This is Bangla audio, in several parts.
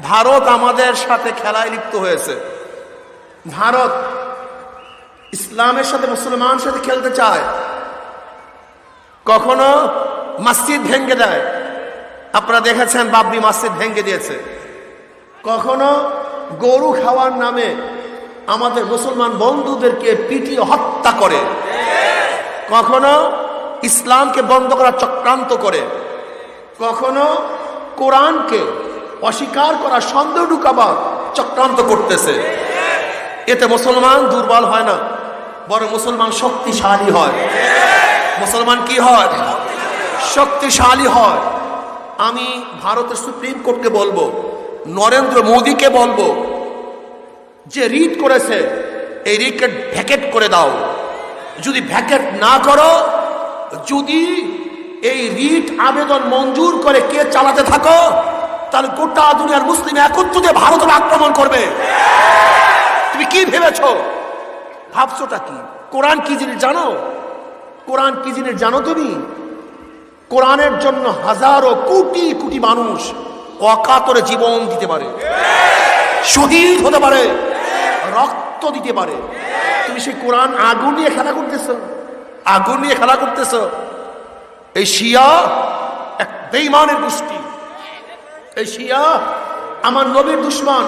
ভারত আমাদের সাথে খেলায় লিপ্ত হয়েছে। ভারত ইসলামের সাথে মুসলমানের সাথে খেলতে চায়, কখনো মসজিদ ভেঙে দেয়, আপনারা দেখেছেন বাবরি মসজিদ ভেঙে দিয়েছে। কখনো গরু খাওয়ার নামে আমাদের মুসলমান বন্ধুদেরকে পিটিয়ে হত্যা করে, কখনো ইসলামকে বন্ধ করার চক্রান্ত করে, কখনো কোরআনকে অস্বীকার করার সন্দেহ ঢুকাবার চক্রান্ত করতেছে। এতে মুসলমান দুর্বল হয় না, বরং মুসলমান শক্তিশালী হয়। মুসলমান কি হয়? শক্তিশালী হয়। আমি ভারতের সুপ্রিম কোর্টকে বলবো, নরেন্দ্র মোদীকে বলবো, যে রিট করেছে এই রিটকে ভ্যাকেট করে দাও। যদি ভ্যাকেট না করো, যদি এই রিট আবেদন মঞ্জুর করে কে চালাতে থাকো, তাহলে গোটা দুনিয়ার মুসলিম একত্রিত ভারতের আক্রমণ করবে। তুমি কি ভেবেছো? ভাবছোটা কি? কোরআন কি জিনিস জানো? কোরআন কি জিনিস জানো তুমি? কোরআনের জন্য হাজারো কোটি কোটি মানুষ অকাতরে জীবন দিতে পারে, শহীদ হতে পারে, রক্ত দিতে পারে। তুমি সেই কোরআন আগুন নিয়ে খেলা করতেছ, আগুন নিয়ে খেলা করতেছ। এই শিয়া এক বেঈমানের গোষ্ঠী, এই শিয়া আমার নবীর দুশমন,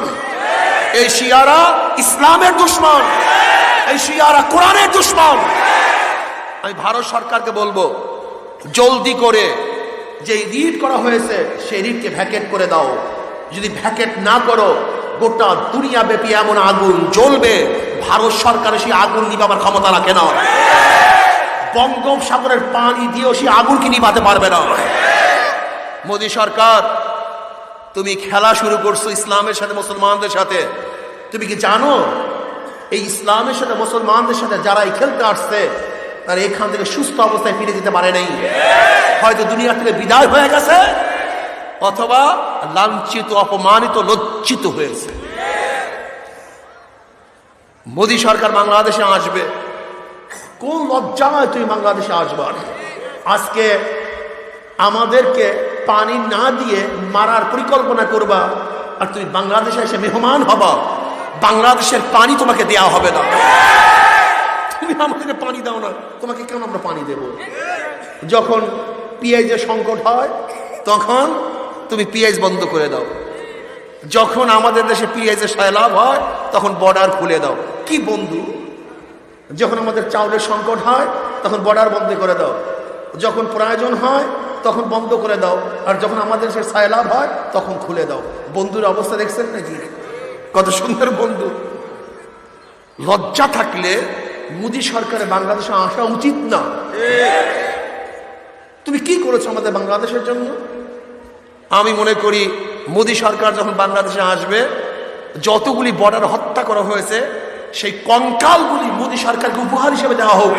এই শিয়ারা ইসলামের দুশমন, এই শিয়ারা কোরআনের দুশমন। আমি ভারত সরকারকে বলবো, জলদি করে যে রিট করা হয়েছে সেই রিটকে ভ্যাকেট করে দাও। যদি ভ্যাকেট না করো, গোটা দুনিয়া ব্যাপী এমন আগুন জ্বলবে, ভারত সরকারের সেই আগুন নিভাবার ক্ষমতা রাখে না। বঙ্গোপসাগরের পানি দিয়েও সেই আগুনকে নিভাতে পারবে না। মোদী সরকার, তুমি খেলা শুরু করছো ইসলামের সাথে, মুসলমানদের সাথে। তুমি কি জানো এই ইসলামের সাথে মুসলমানদের সাথে যারা এই খেলতে আসছে, তারা এখান থেকে সুস্থ অবস্থায় ফিরে যেতে পারে নাই। হয়তো দুনিয়া থেকে বিদায় হয়ে গেছে, অথবা লাঞ্ছিত, অপমানিত, লজ্জিত হয়েছে। মোদী সরকার বাংলাদেশে আসবে, কোন লজ্জায় তুমি বাংলাদেশে আসবা? আজকে আমাদেরকে পানি না দিয়ে মারার পরিকল্পনা করবা, আর তুমি বাংলাদেশে এসে মেহমান হবা। বাংলাদেশের পানি তোমাকে দেয়া হবে না। তুমি আমাদেরকে পানি দাও না, তোমাকে কেন আমরা পানি দেব? যখন পিএইচের সংকট হয় তখন তুমি পিএইচ বন্ধ করে দাও। যখন আমাদের দেশে পিএইচের সয়লাভ হয় তখন বর্ডার খুলে দাও। কি বন্ধু? যখন আমাদের চাউলের সংকট হয় তখন বর্ডার বন্ধ করে দাও, যখন প্রয়োজন হয় তখন বন্ধ করে দাও, আর যখন আমাদের দেশে সয়লাভ হয় তখন খুলে দাও। বন্ধুর অবস্থা দেখছেন নাকি? কত সুন্দর বন্ধু। লজ্জা থাকলে মোদী সরকারের বাংলাদেশে আসা উচিত না। তুমি কি করেছো আমাদের বাংলাদেশের জন্য? আমি মনে করি মোদী সরকার যখন বাংলাদেশে আসবে, যতগুলি বর্ডার হত্যা করা হয়েছে সেই কঙ্কালগুলি মোদী সরকারকে উপহার হিসেবে দেওয়া হোক।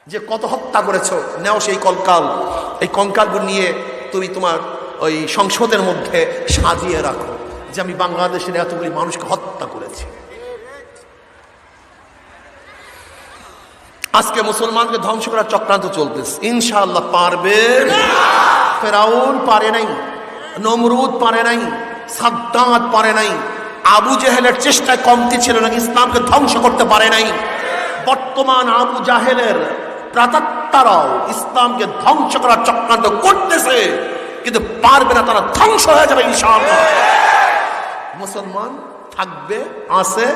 যে কত হত্যা করেছো, নেও সেই কঙ্কাল। এই কঙ্কালগুলি নিয়ে তুমি তোমার ওই সংসদের মধ্যে সাজিয়ে রাখো যে আমি বাংলাদেশের এতগুলি মানুষকে হত্যা করেছি। আজকে মুসলমানকে ধ্বংস করার চক্রান্ত চলতেছে। ইনশাআল্লাহ পারবে। ফেরাউন পারে নাই, নমরুদ পারে নাই, সাদ্দাত পারে নাই, আবু জেহেলের চেষ্টায় কমতি ছিল না, ইসলামকে ধ্বংস করতে পারে নাই। বর্তমান আবু জাহেলের প্রাতাত্মারাও ইসলামকে ধ্বংস করার চক্রান্ত করতেছে, কিন্তু পারবে না, তারা ধ্বংস হয়ে যাবে ইনশাআল্লাহ। মুসলমান থাকবে, আছে,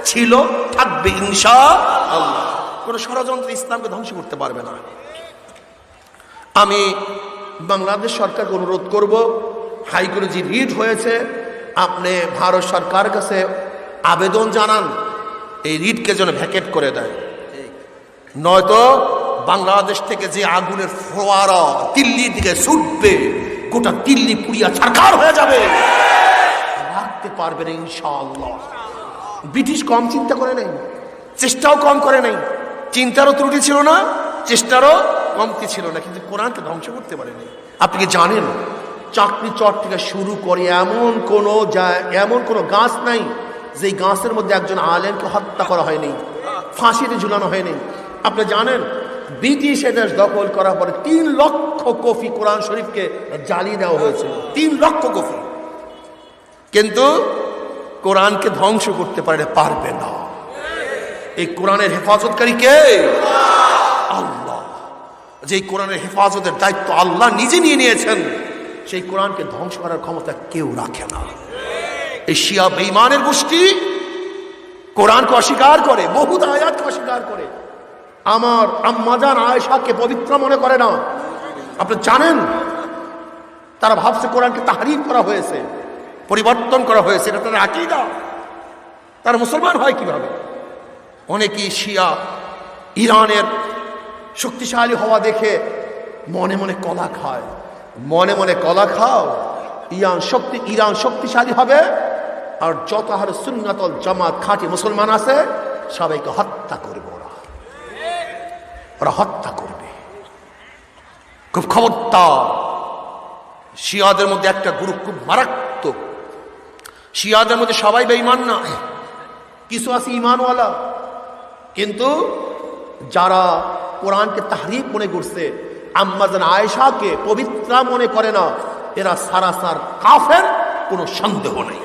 ছিল, থাকবে ইনশাআল্লাহ। কোন ষড়যন্ত্র ইসলামকে ধ্বংস করতে পারবে না। আমি বাংলাদেশ সরকারকে অনুরোধ করব, হাইকোর্টে যে রিট হয়েছে আপনি ভারত সরকারের কাছে আবেদন জানান এই রিটকে যেন ভ্যাকেট করে দেয়। নয়তো বাংলাদেশ থেকে যে আগুনের ফোয়ারা দিল্লির দিকে ছুটবে, গোটা দিল্লি পুড়িয়া ছারখার হয়ে যাবে, রাখতে পারবে না ইনশাআল্লাহ। ব্রিটিশ কম চিন্তা করে নাই, চেষ্টাও কম করে নাই। চিন্তারও ত্রুটি ছিল না, চেষ্টারও কমতি ছিল না, কিন্তু কোরআনকে ধ্বংস করতে পারেনি। আপনি কি জানেন চাকরি চট থেকে শুরু করে এমন কোনো গাছ নাই যে গাছের মধ্যে একজন আলেমকে হত্যা করা হয়নি, ফাঁসিতে ঝুলানো হয়নি। আপনি জানেন ব্রিটিশ এদেশ দখল করার পরে 3 লক্ষ কপি কোরআন শরীফকে জ্বালিয়ে দেওয়া হয়েছিল, 3 লক্ষ কপি। কিন্তু কোরআনকে ধ্বংস করতে পারবে না। এই কোরআনের হেফাজতকারী কে? আল্লাহ। যে কোরআনের হেফাজতের দায়িত্ব আল্লাহ নিজে নিয়ে নিয়েছেন, সেই কোরআনকে ধ্বংস করার ক্ষমতা কেউ রাখে না। এই শিয়া বেঈমানের গোষ্ঠী কোরআনকে অস্বীকার করে, বহুত আয়াতকে অস্বীকার করে। আমার আম্মাজান আয়েশাকে পবিত্র মনে করে না। আপনি জানেন তারা ভাবছে কোরআনকে তাহরিফ করা হয়েছে, পরিবর্তন করা হয়েছে, এটা তাদের আকীদা। তারা মুসলমান হয় কিভাবে? অনেকেই শিয়া ইরানের শক্তিশালী হওয়া দেখে মনে মনে কলা খায়। মনে মনে কলা খাও, ইরান শক্তিশালী হবে, আর যত আহলে সুন্নাত ওয়াল জামাত খাঁটি মুসলমান আছে সবাইকে হত্যা করবে। ওরা হত্যা করবে। খুব খবরদার। শিয়াদের মধ্যে একটা গ্রুপ খুব মারাত্মক। শিয়াদের মধ্যে সবাই বেঈমান না, কিছু আছে ঈমানওয়ালা। কিন্তু যারা কোরআনকে তাহরিফ মনে করছে, আম্মাজান আয়েশাকে পবিত্র মনে করে না, এরা সারাসার কাফের, কোনো সন্দেহ নেই।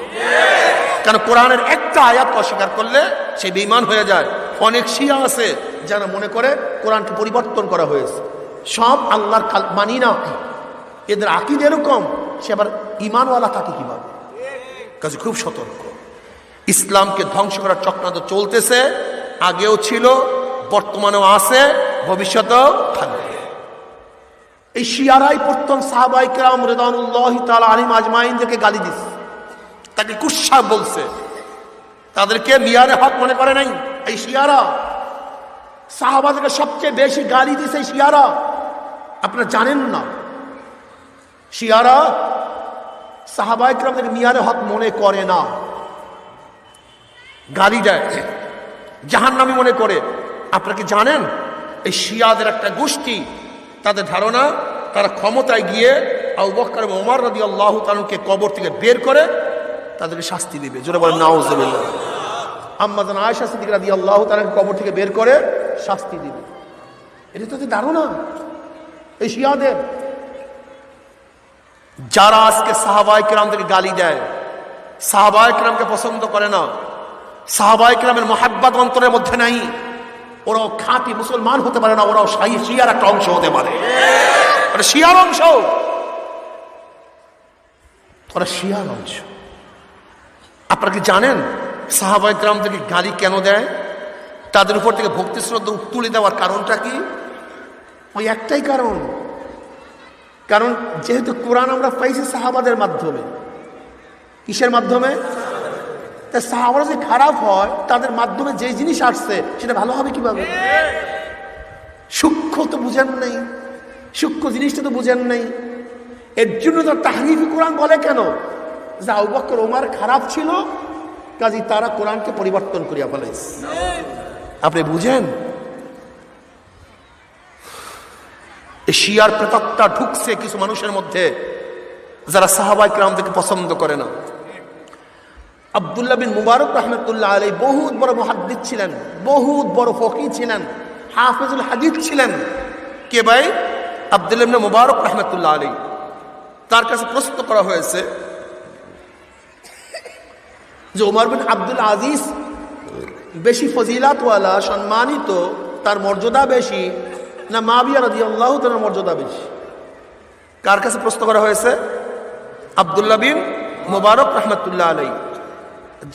কারণ কোরআনের একটা আয়াত অস্বীকার করলে সে বেঈমান হয়ে যায়। অনেক শিয়া আছে যারা মনে করে কোরআনকে পরিবর্তন করা হয়েছে, সব আল্লাহর মানি না, এদের আকীদা এরকম, সে আবার ঈমানওয়ালা থাকে কিভাবে? কাজে খুব সতর্ক। ইসলামকে ধ্বংস করার চক্রান্ত চলতেছে, আগেও ছিল, বর্তমানেও আছে, ভবিষ্যতেও থাকবে। এই শিয়ারাই প্রথম সাহাবায়ে কেরাম রিদওয়ানুল্লাহি তাআলা আলাইহিম আজমাইনদেরকে গালি দিচ্ছে, তাকে কুশ্শা বলছে, তাদেরকে মিয়ারে হক মনে করে নাই। এই শিয়ারা সাহাবাদেরকে সবচেয়ে বেশি গালি দিছে শিয়ারা। আপনারা জানেন না, শিয়ারা সাহাবায়ে কেরামদের মিয়ারে হক মনে করে না, গালি দেয়, জাহান্নামী মনে করে। আপনারা কি জানেন এই শিয়াদের একটা গোষ্ঠী, তাদের ধারণা তারা ক্ষমতায় গিয়ে আবু বকর এবং ওমর রাদিয়াল্লাহু তাআলাকে কবর থেকে বের করে তাদেরকে শাস্তি দিবে। জোরে বলেন নাউজুবিল্লাহ। আম্মাজান আয়েশা সিদ্দিকা রাদিয়াল্লাহু তাআলাকে কবর থেকে বের করে শাস্তি দিবে। এটা তো ধারণা এই শিয়াদের। যারা আজকে সাহাবায়ে কেরামদেরকে গালি দেয়, সাহাবায়ে কেরামকে পছন্দ করে না, সাহাবায়ে কেরামের মুহাব্বত অন্তরের মধ্যে নাই, ওরাও খাঁটি মুসলমান হতে পারে না, ওরাও শিয়ার একটা অংশ হতে পারে। ওরা শিয়ার অংশ, ওরা শিয়ার অংশ। আপনারা কি জানেন সাহাবায়ে কেরামদেরকে গালি কেন দেয়? তাদের উপর থেকে ভক্তি শ্রদ্ধা তুলে দেওয়ার কারণটা কি? ওই একটাই কারণ, কারণ যেহেতু কোরআন আমরা পাইছি সাহাবাদের মাধ্যমে। কিসের মাধ্যমে? তা সাহাবারা যদি খারাপ হয়, তাদের মাধ্যমে যে জিনিস আসছে সেটা ভালো হবে কিভাবে? সূক্ষ্ম তো বুঝেন নাই, সূক্ষ্ম জিনিসটা তো বুঝেন নাই। এর জন্য তো তাহরিফ কোরআন বলে কেন? যে আবু বকর ওমর খারাপ ছিল, কাজী তারা কোরআনকে পরিবর্তন করিয়া ফেলেছে। আপনি বুঝেন? এই শিয়ার প্রেতাত্মা ঢুকছে কিছু মানুষের মধ্যে, যারা সাহাবায়ে কেরামদেরকে পছন্দ করে না। আব্দুল্লাহ বিন মুবারক রাহমাতুল্লাহ আলাইহি বহুত বড় মুহাদ্দিস ছিলেন, বহুত বড় ফকিহ ছিলেন, হাফিজুল হাদিস ছিলেন। কে ভাই? আব্দুল্লাহ বিন মুবারক রাহমাতুল্লাহ আলাইহি। তার কাছে প্রশ্ন করা হয়েছে যে ওমর বিন আব্দুল আজিজ বেশি ফজিলাতওয়ালা, সম্মানিত, তার মর্যাদা বেশি, না মুআবিয়া রাদিয়াল্লাহু তাআলার মর্যাদা বেশি? কার কাছে প্রশ্ন করা হয়েছে? আব্দুল্লাহ বিন মুবারক রাহমাতুল্লাহ আলাইহি,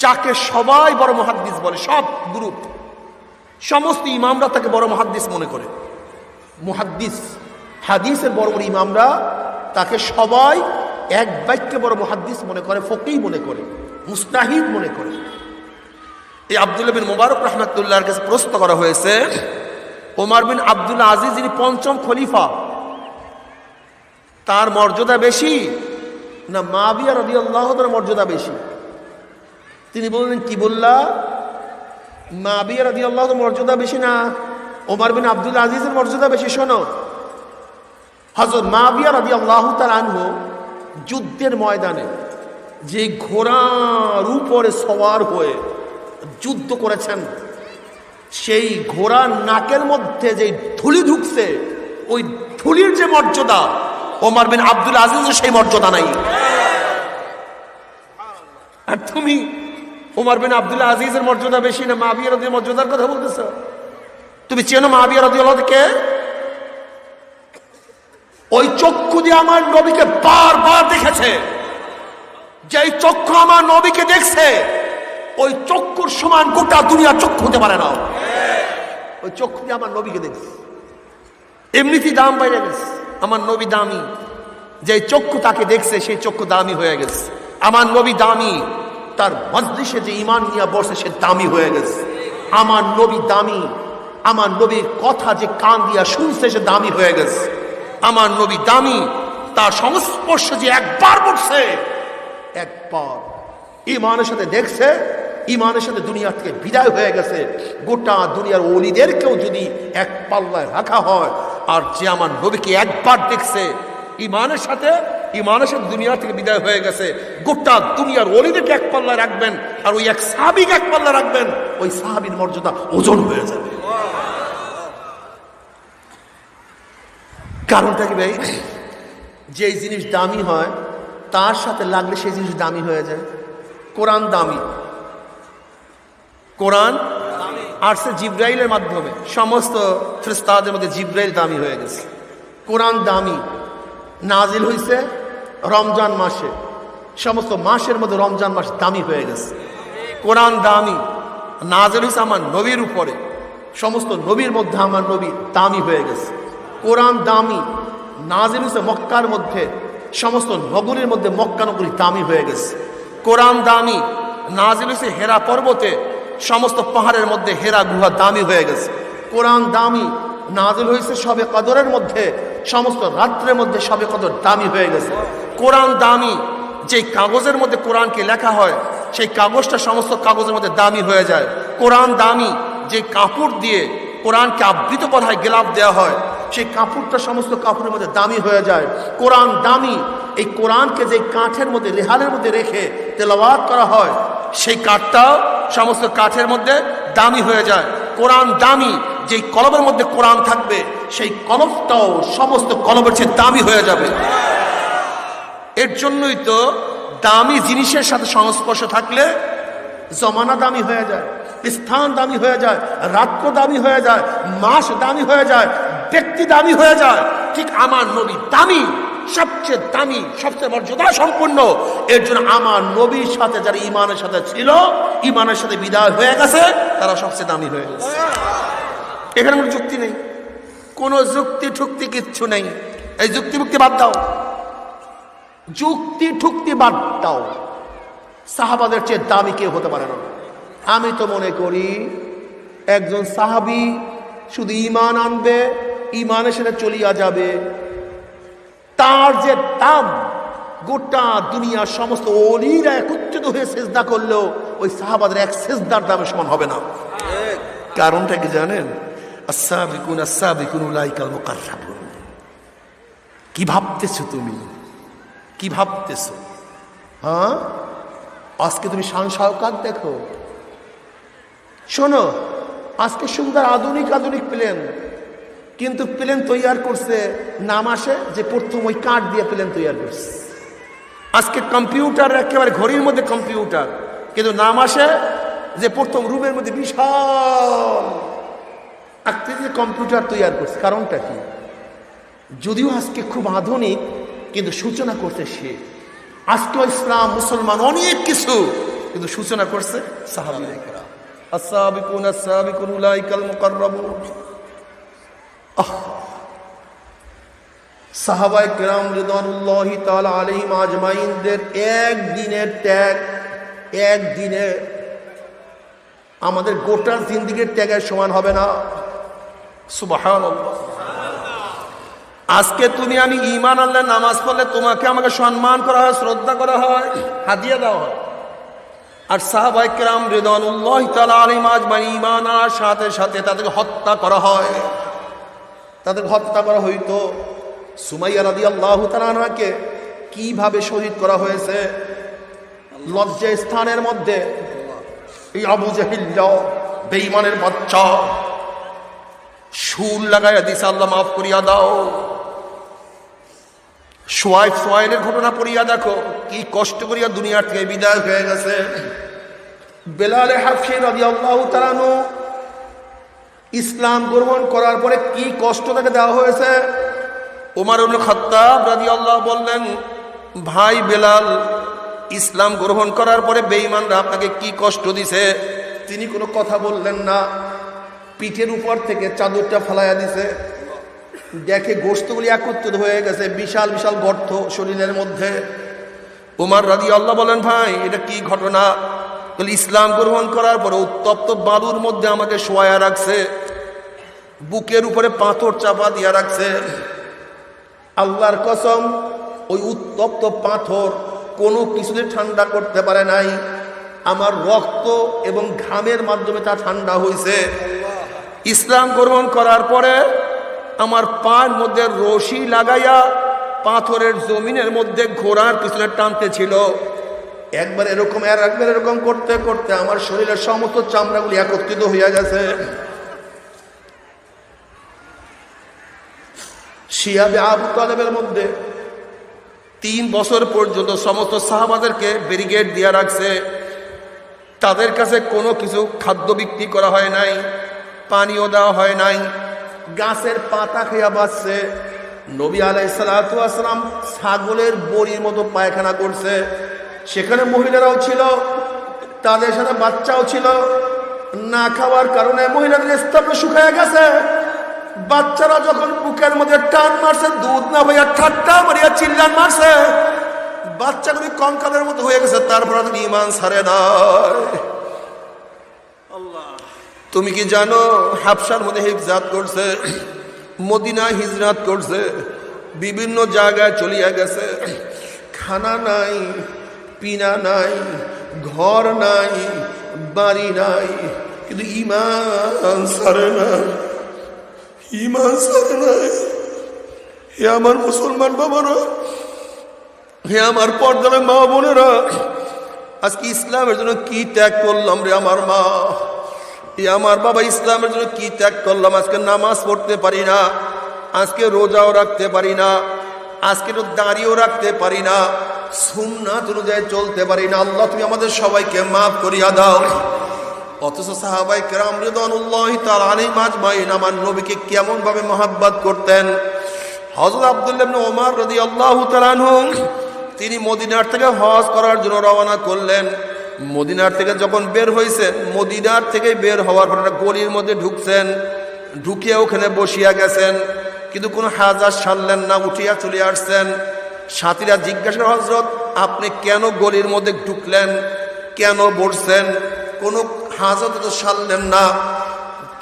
যাকে সবাই বড় মুহাদ্দিস বলে, সব গ্রুপ, সমস্ত ইমামরা তাকে বড় মুহাদ্দিস মনে করে। মুহাদ্দিস, হাদিসের বড় বড় ইমামরা তাকে সবাই এক বাক্যে বড় মুহাদ্দিস মনে করে, ফকিহ মনে করে, মুস্তাহিদ মনে করে। এই আব্দুল্লাহ বিন মুবারক রাহমাতুল্লাহর কাছে প্রশ্ন করা হয়েছে, ওমর বিন আব্দুল আজিজ যিনি পঞ্চম খলিফা, তার মর্যাদা বেশি না মুআবিয়া রাদিয়াল্লাহু তাআলার মর্যাদা বেশি? তিনি বললেন, কি বললা? মুআবিয়া রাদিয়াল্লাহু তাআলার মর্যাদা বেশি না ওমর বিন আব্দুল আজিজের মর্যাদা বেশি? শোনো, হযরত মুআবিয়া রাদিয়াল্লাহু তাআলা আনহু যুদ্ধের ময়দানে যে ঘোড়ার উপরে সওয়ার হয়ে যুদ্ধ করেছেন, সেই ঘোড়ার নাকের মধ্যে যে ধুলি ঢুকছে, ওই ধুলির যে মর্যাদা, ওমর বিন আব্দুল আজিজের সেই মর্যাদা নাই। আর তুমি ওমর বিন আব্দুল আজিজের মর্যাদা বেশি না মুআবিয়া রাদিয়াল্লাহু মর্যাদার কথা বলতেছ? তুমি চেনো মুআবিয়া রাদিয়াল্লাহু কে? ওই চক্ষু দিয়ে আমার নবীকে বারবার দেখেছে। যেই চক্ষু আমার নবীকে দেখছে, ওই চক্ষুর সমান গোটা দুনিয়া চক্ষু হতে পারে না। ওই চক্ষু দিয়ে আমার নবীকে দেখছে, এমনিতেই দাম বাইরে গেছে। আমার নবী দামি, যে চক্ষু তাকে দেখছে সেই চক্ষু দামি হয়ে গেছে। আমার নবী দামি, তার মজলিসে যে ঈমান নিয়ে বসে সে দামি হয়ে গেছে। আমার নবী দামি, আমার নবীর কথা যে কান দিয়া শুনছে সে দামি হয়ে গেছে। আমার নবী দামি, তার সংস্পর্শে যে একবার পড়ছে, একবার ঈমানের সাথে দেখছে, ঈমানের সাথে দুনিয়া থেকে বিদায় হয়ে গেছে। গোটা দুনিয়ার ওলিদেরকেও যদি এক পাল্লায় রাখা হয়, আর যে আমার নবীকে একবার দেখছে ঈমানের সাথে দুনিয়া থেকে বিদায় হয়ে গেছে, গোটা দুনিয়ার ওলিদেরকে এক পাল্লায় রাখবেন, আর ওই এক সাহাবীকে এক পাল্লায় রাখবেন, ওই সাহাবীর মর্যাদা ওজন হয়ে যাবে। কারণটা কি ভাই? যে জিনিস দামি হয় তার সাথে লাগলে সেই জিনিস দামি হয়ে যায়। কোরআন দামি, কোরআন আসছে জিব্রাইলের মাধ্যমে, সমস্ত ফেরেশতাদের মধ্যে জিব্রাইল দামি হয়ে গেছে। কোরআন দামি, নাজিল হইছে রমজান মাসে, সমস্ত মাসের মধ্যে রমজান মাস দামি হয়ে গেছে। কোরআন দামি, নাজিল হইছে আমার নবীর উপরে, সমস্ত নবীর মধ্যে আমার নবী দামি হয়ে গেছে। কোরআন দামি, নাজিল হইছে মক্কার মধ্যে, সমস্ত নগরীর মধ্যে মক্কা নগরী দামি হয়ে গেছে। কোরআন দামি, নাজিল হইছে হেরা পর্বতে, সমস্ত পাহাড়ের মধ্যে হেরা গুহা দামি হয়ে গেছে। কোরআন দামি, নাজিল হয়েছে শবে কদরের মধ্যে, সমস্ত রাত্রের মধ্যে শবে কদর দামি হয়ে গেছে। কোরআন দামি, যেই কাগজের মধ্যে কোরআনকে লেখা হয় সেই কাগজটা সমস্ত কাগজের মধ্যে দামি হয়ে যায়। কোরআন দামি, যে কাপড় দিয়ে কোরআনকে আবৃত করা হয়, গেলাফ দেওয়া হয়, সেই কাপড়টা সমস্ত কাপড়ের মধ্যে দামি হয়ে যায়। কোরআন দামি, এই কোরআনকে যে কাঠের মধ্যে রেহানের মধ্যে রেখে তেলাওয়াত করা হয় সেই কাঠটাও সমস্ত কাঠের মধ্যে দামি হয়ে যায়। কোরআন দামি, যেই কলমের মধ্যে কোরআন থাকবে সেই কলমটাও সমস্ত কলমের চেয়ে দামি হয়ে যাবে। এর জন্যই তো দামি জিনিসের সাথে সংস্পর্শ থাকলে জমানা দামি হয়ে যায়, স্থান দামি হয়ে যায়, রাত্র দামি হয়ে যায়, মাস দামি হয়ে যায়, ব্যক্তি দামি হয়ে যায়। ঠিক আমার নবী দামি, সবচেয়ে দামি, সবচেয়ে মর্যাদা সম্পন্ন। এর জন্য আমার নবীর সাথে যারা ঈমানের সাথে ছিল, ঈমানের সাথে বিদায় হয়ে গেছে, তারা সবচেয়ে দামি হয়ে গেছে। এখানে কোনো যুক্তি নেই, কোনো যুক্তি ঠুক্তি কিচ্ছু নেই। এই যুক্তি মুক্তি বাদ দাও, যুক্তি ঠুক্তি বাদ দাও। সাহাবাদের চেয়ে দামি কেউ হতে পারে না। আমি তো মনে করি একজন সাহাবী শুধু ঈমান আনবে, ঈমানের সাথে চলিয়া যাবে, তার যে দাম গোটা দুনিয়ার সমস্ত ওলিরা একত্রিত হয়ে সেজদা করলেও ওই সাহাবাদের এক সেজদার দামের সমান হবে না। কারণটা কি জানেন? আস-সাবিকুন আস-সাবিকুন উলাইকাল মুকাররাবুন। কি ভাবতেছো তুমি? কি ভাবতেছো? হ্যাঁ, আজকে তুমি শান শাওকাত দেখো, শোনো, আজকে সুন্দর আধুনিক আধুনিক প্লেন, কিন্তু প্লেন তৈয়ার করছে নাম আসে যে প্রথম ওই কাঠ দিয়ে প্লেন তৈয়ার করছে। আজকে কম্পিউটার, একেবারে ঘড়ির মধ্যে কম্পিউটার, কিন্তু নাম আসে যে প্রথম রুমের মধ্যে বিশাল আকৃতির কম্পিউটার তৈয়ার করছে। কারণটা কি? যদিও আজকে খুব আধুনিক, কিন্তু সূচনা করছে সে। আজকে ইসলাম মুসলমান অনেক কিছু, কিন্তু সূচনা করছে সাহাবীরা কেরাম। আস-সাবিকুন আস-সাবিকুন উলাইকাল মুকাররাবুন। সাহাবায়ে কেরাম রিদওয়ানুল্লাহি তাআলা আলাইহিম আজমাইনদের একদিনের ত্যাগ, একদিনে আমাদের গোটা জিন্দেগীর ত্যাগের সমান হবে না। সুবহানাল্লাহ। আজকে তুমি আমি ঈমান আনলে, নামাজ পড়লে তোমাকে আমাকে সম্মান করা হয়, শ্রদ্ধা করা হয়, হাদিয়া দেওয়া হয়। আর সাহাবায়ে কেরাম রিদওয়ানুল্লাহি তাআলা আলাইহিম আজমাইন ঈমান আনার সাথে সাথে তাদেরকে হত্যা করা হয়। তাদেরকে হত্যা করা হইতো। সুমাইয়া রাদিয়াল্লাহু তাআলা আনহাকে কিভাবে শহীদ করা হয়েছে? লজ্জা স্থানের মধ্যে এই আবু জাহিল বেঈমানের বাচ্চা, সুর লাগাইয়া দিছে আল্লাহ মাফ করিয়া দাও। সোয়াইলের ঘটনা পড়িয়া দেখো, কি কষ্ট করিয়া দুনিয়ার থেকে বিদায় হয়ে গেছে। বেলাল হাফসি রাদিয়াল্লাহু তাআলা আনহু ইসলাম গ্রহণ করার পরে কি কষ্ট তাকে দেওয়া হয়েছে। ওমর ইবনে খাত্তাব রাদিয়াল্লাহু বললেন, ভাই বেলাল, ইসলাম গ্রহণ করার পরে বেঈমানরা আপনাকে কি কষ্ট দিছে। তিনি কোনো কথা বললেন না, পিঠের উপর থেকে চাদরটা ফালাইয়া দিছে। দেখে গোশতগুলি একত্রিত হয়ে গেছে, বিশাল বিশাল গর্ত শরীরের মধ্যে। ওমর রাদিয়াল্লাহু বলেন, ভাই এটা কি ঘটনা। ইসলাম গ্রহণ করার পরে উত্তপ্ত বালুর মধ্যে আমাকে শোয়া রাখছে, বুকের উপরে পাথর চাপা দিয়া রাখছে। আল্লাহর কসম, ওই উত্তপ্ত পাথর কোনো কিছুতে ঠান্ডা করতে পারে নাই। আমার রক্ত এবং ঘামের মাধ্যমে তা ঠান্ডা হয়েছে। ইসলাম গ্রহণ করার পরে আমার পায়ের মধ্যে রশি লাগাইয়া পাথরের জমিনের মধ্যে ঘোড়ার পিছনে টানতে ছিল। একবার এরকম আর একবার এরকম করতে করতে আমার শরীরের সমস্ত চামড়াগুলি একত্রিত হইয়া গেছে। শিয়াবে আবু তালেবের মধ্যে 3 বছর পর্যন্ত সমস্ত সাহাবাদেরকে ব্যারিকেড দিয়া রাখছে। তাদের কাছে কোনো কিছু খাদ্য বিক্রি করা হয় নাই, পানিও দেওয়া হয় নাই, গাছের পাতা খেয়া বাঁচছে। নবী আলাইহিস সালাতু ওয়াস সালাম ছাগলের বড়ির মতো পায়খানা করছে। সেখানে মহিলারাও ছিল, তাদের সাথে বাচ্চাও ছিল। না খাওয়ার কারণে মহিলাদের স্তব্ধ শুকায় গেছে। বাচ্চারা যখন বুকের মধ্যে টান মারছে, দুধ না হইয়া ঠাট্টা মারিয়া চিল্লান মারছে, বাচ্চাগুলি কঙ্কালের মতো হয়ে গেছে। তারপর ঈমান ছাড়ে নাই। তুমি কি জানো, হাবশার মধ্যে হিজরত করছে, মদিনা হিজরত করছে, বিভিন্ন জায়গায় চলিয়া গেছে। খানা নাই, পিনা নাই, ঘর নাই, বাড়ি নাই, কিন্তু ঈমান ছাড়ে নাই, ঈমান ছাড়ে নাই। হে আমার মুসলমান বাবারা, হে আমার পর্দার মা বোনেরা, আজকে ইসলামের জন্য কি ত্যাগ করলাম রে আমার মা, এ আমার বাবা, ইসলামের জন্য কি ত্যাগ করলাম। আজকে নামাজ পড়তে পারি না, আজকে রোজাও রাখতে পারি না, আজকে তো দাঁড়িয়েও রাখতে পারি না, সুন্নাত অনুযায়ী চলতে পারি না। আল্লাহ তুমি আমাদের সবাইকে মাফ করিয়া দাও। অথচ সাহাবায়ে কেরাম রিদওয়ানুল্লাহি তাআলা আলাইহিম আজমাইন আমার নবীকে কেমন ভাবে মহব্বত করতেন। হযরত আব্দুল্লাহ ইবনে ওমর রাদিয়াল্লাহু তাআলা আনহু তিনি মদিনার থেকে হজ করার জন্য রওনা করলেন। মদিনার থেকে যখন বের হয়েছেন, মদিনার থেকে বের হওয়ার পর একটা গলির মধ্যে ঢুকছেন, ঢুকিয়ে ওখানে বসিয়া গেছেন, কিন্তু কোনো হাজার সারলেন না, উঠিয়া চলে আসছেন। সাথীরা জিজ্ঞাসা, হযরত আপনি কেন গলির মধ্যে ঢুকলেন, কেন বসছেন, কোনো হাজত তো সারলেন না।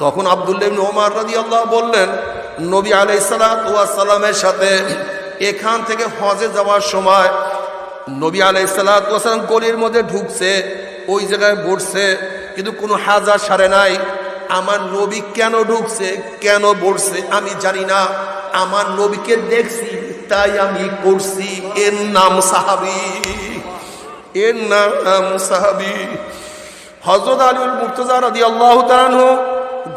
তখন আব্দুল্লাহ ইবনে ওমর রাদিয়াল্লাহু বললেন, নবী আলাইহিস সালাতু ওয়াস সালামের সাথে এখান থেকে হজে যাওয়ার সময় নবী আলাইহিস সালাতু ওয়াস সালাম গলির মধ্যে ঢুকছে, ওই জায়গায় বসছে, কিন্তু কোনো হাজার সারে নাই। আমার নবী কেন ঢুকছে, কেন বসছে আমি জানি না, আমার নবীকে দেখছি তাই আমি করছি। এর নাম সাহাবী, এর নাম সাহাবী। হযরত আলীউল মুর্তজা রাদিয়াল্লাহু তাআলা আনহু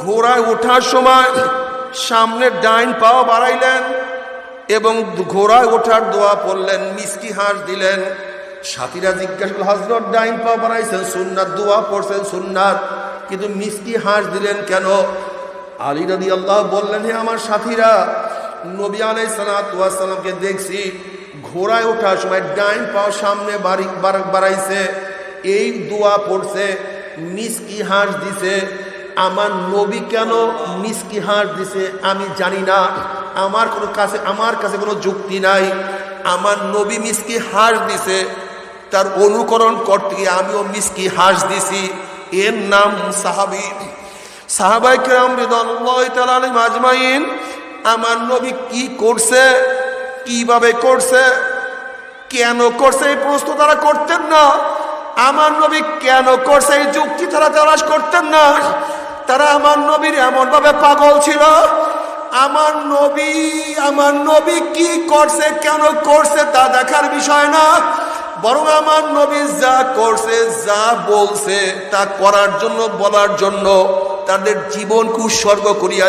ঘোড়ায় ওঠার সময় সামনে ডাইন পাও বাড়াইলেন এবং ঘোড়ায় ওঠার দোয়া পড়লেন, মিষ্টি হাঁস দিলেন। সাথীরা জিজ্ঞাসা করল, হযরত ডাইন পাও বাড়াইছেন সুন্নাত, দোয়া পড়ছেন সুন্নাত, কিন্তু মিষ্টি হাঁস দিলেন কেন? আলী রাদিয়াল্লাহু বললেন, হে আমার সাথীরা, নবী আলাইহিস সালাতু ওয়াস সালামকে দেখছি ঘোড়ায় ওঠার সময় ডাইন পাও সামনে বাড়াইছে, এই দোয়া পড়ছে, মিষ্টি হাঁস দিছে। আমার নবী কেন মিষ্টি হাঁস দিছে আমি জানি না, আমার কাছে কোনো যুক্তি নাই। আমার নবী মিষ্টি হাঁস দিছে, তার অনুকরণ করতে গিয়ে আমিও মিষ্টি হাঁস দিছি। এর নাম সাহাবী। সাহাবায়ে কেরাম রিদওয়ানুল্লাহি তাআলা আলাইহিম আজমাইন আমার নবী কি করছে, কিভাবে করছে, কেন করছে, এই প্রশ্ন তারা করতেন না। আমার নবী কেন করছে এই যুক্তি তারা তালাশ করতেন না। তারা আমার নবীর এমন ভাবে পাগল ছিল, আমার নবী কি করছে, কেন করছে তা দেখার বিষয় না, বরং আমার নবী যা করছে, যা বলছে তা করার জন্য, বলার জন্য তাদের জীবনকে উৎসর্গ করিয়া